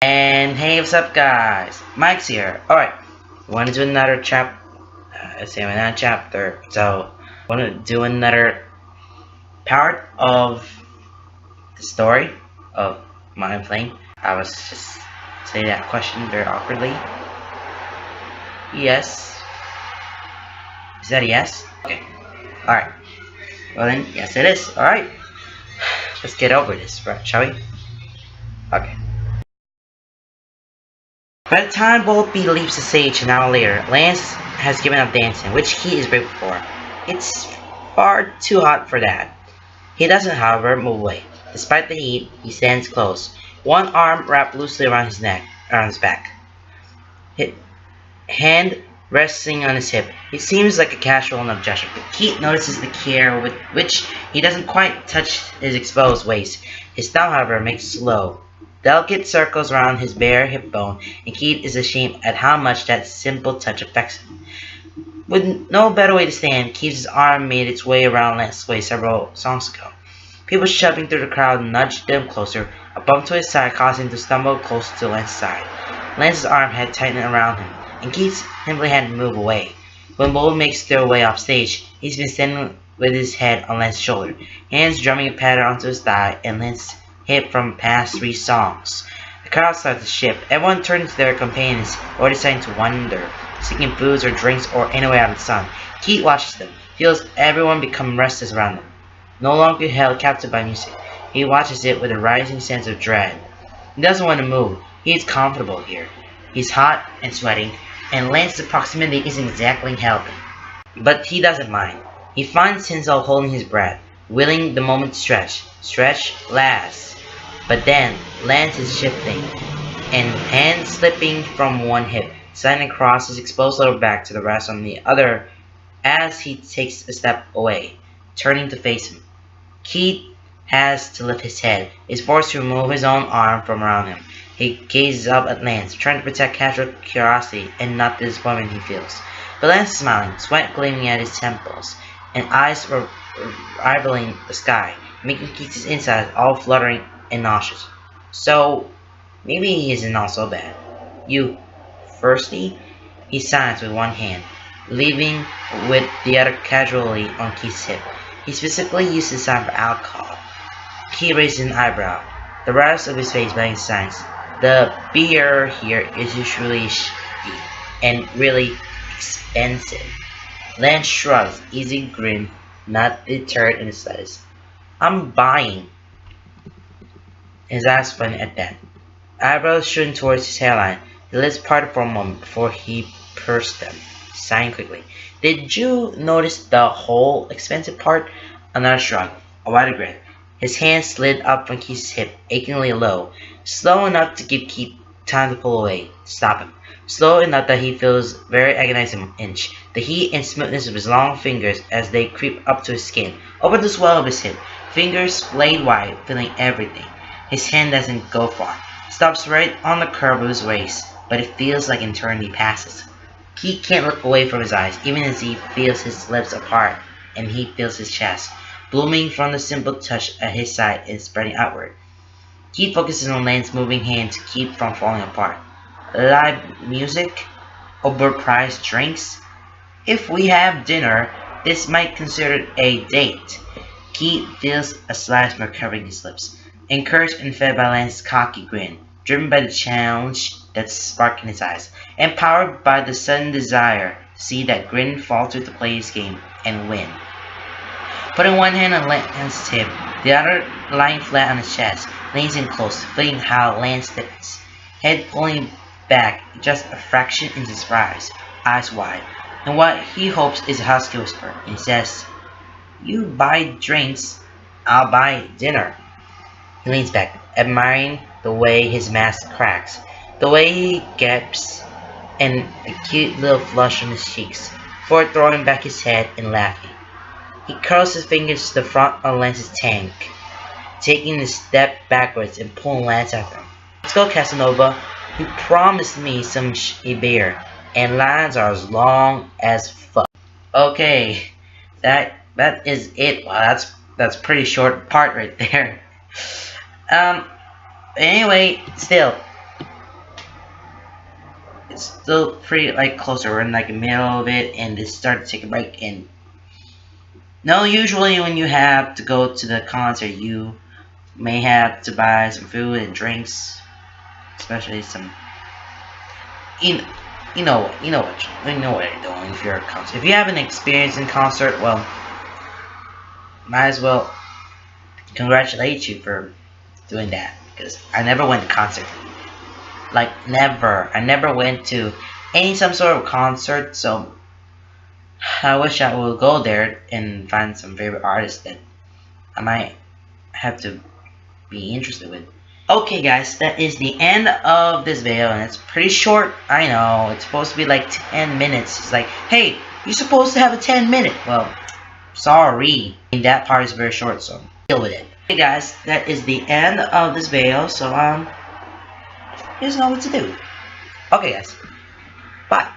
And hey, what's up, guys? Mike's here. Alright, want to do another chapter. So, want to do another part of the story of my playing. I was just say that question very awkwardly. Yes. Is that a yes? Okay. Alright. Well then, yes it is. Alright. Let's get over this, right, shall we? Okay. By the time Volpe leaves the stage an hour later, Lance has given up dancing, which he is grateful for. It's far too hot for that. He doesn't, however, move away. Despite the heat, he stands close, one arm wrapped loosely around his back, his hand resting on his hip. It seems like a casual enough gesture, but Keith notices the care with which he doesn't quite touch his exposed waist. His thumb, however, makes slow, delicate circles around his bare hip bone, and Keith is ashamed at how much that simple touch affects him. With no better way to stand, Keith's arm made its way around Lance's waist several songs ago. People shoving through the crowd nudged them closer. A bump to his side caused him to stumble close to Lance's side. Lance's arm had tightened around him, and Keith simply had to move away. When Bold makes their way off stage, he's been standing with his head on Lance's shoulder, hands drumming a pattern onto his thigh and Lance's hip from past 3 songs. The crowd starts to shift. Everyone turns to their companions or deciding to wander, seeking foods or drinks or anywhere out of the sun. Keith watches them, feels everyone become restless around them. No longer held captive by music, he watches it with a rising sense of dread. He doesn't want to move. He is comfortable here. He's hot and sweating, and Lance's proximity isn't exactly helping. But he doesn't mind. He finds himself holding his breath, willing the moment to stretch. Stretch lasts. But then, Lance is shifting, and hands slipping from one hip, sliding across his exposed lower back to the rest on the other as he takes a step away, turning to face him. Keith has to lift his head, is forced to remove his own arm from around him. He gazes up at Lance, trying to protect casual curiosity and not the disappointment he feels. But Lance is smiling, sweat gleaming at his temples, and eyes rivaling the sky, making Keith's insides all fluttering and nauseous. So, maybe he isn't all so bad. You thirsty? He signs with one hand, leaving with the other casually on Keith's hip. He specifically used the sign for alcohol. Keith raises an eyebrow, the rest of his face bearing signs. The beer here is usually shitty and really expensive. Lance shrugs, easy grin, not deterred in the slightest. I'm buying. His eyes funny at that. Eyebrows shooting towards his hairline. The lips parted for a moment before he pursed them, sighing quickly. Did you notice the whole expensive part? Another shrug, a wider grin. His hand slid up from Keith's hip, achingly low, slow enough to give Keith time to pull away, stop him. Slow enough that he feels very agonizing inch, the heat and smoothness of his long fingers as they creep up to his skin, over the swell of his hip, fingers blade wide, feeling everything. His hand doesn't go far, stops right on the curve of his waist, but it feels like eternity passes. Keith can't look away from his eyes, even as he feels his lips apart, and he feels his chest, blooming from the simple touch at his side and spreading outward. Keith focuses on Lance's moving hand to keep from falling apart. Live music? Overpriced drinks? If we have dinner, this might be considered a date. Keith feels a slight smirk covering his lips, encouraged and fed by Lance's cocky grin, driven by the challenge that sparked in his eyes, and powered by the sudden desire to see that grin falter to play his game and win. Putting one hand on Lance's hip, the other lying flat on his chest, leans in close, feeling how Lance stiffens, head pulling back just a fraction into surprise, eyes wide, and what he hopes is a husky whisper, and he says, "You buy drinks, I'll buy dinner." He leans back, admiring the way his mask cracks, the way he gaps, and a cute little flush on his cheeks, before throwing back his head and laughing. He curls his fingers to the front of Lance's tank, taking a step backwards and pulling Lance after him. "Let's go, Casanova. You promised me some beer, and lines are as long as fuck." Okay, that is it. Wow, that's pretty short part right there. Anyway, still, it's still pretty like closer. We're in like the middle of it, and it started to take a break. And no, usually when you have to go to the concert, you may have to buy some food and drinks, especially some. You, you know what you're doing if you're a concert. If you haven't experienced in concert, well, might as well congratulate you for doing that, because I never went to concert. Like never. I never went to some sort of concert, so I wish I would go there and find some favorite artists that I might have to be interested with. Okay guys, that is the end of this video, and it's pretty short. I know, it's supposed to be like 10 minutes. It's like, hey, you're supposed to have a 10-minute. Well, sorry. And that part is very short, so deal with it. Okay guys, that is the end of this video, so you just know what to do. Okay guys, bye.